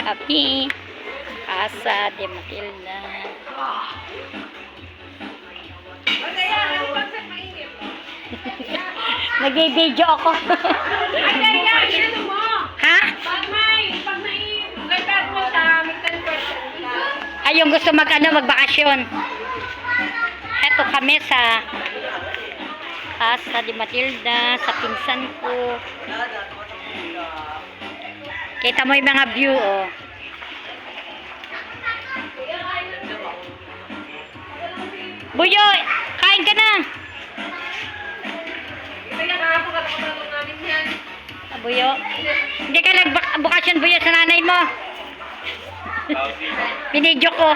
Kami, Casa de Matilda. Nag-video ako. Ha? Ay, yung gusto magbakasyon. Eto kami sa Casa de Matilda, sa pinsan ko. Kita mo yung mga view, oh. Buyo, kain ka na. Buyo, hindi ka nagbakasyon, Buyo, sa nanay mo. Binidyo ko.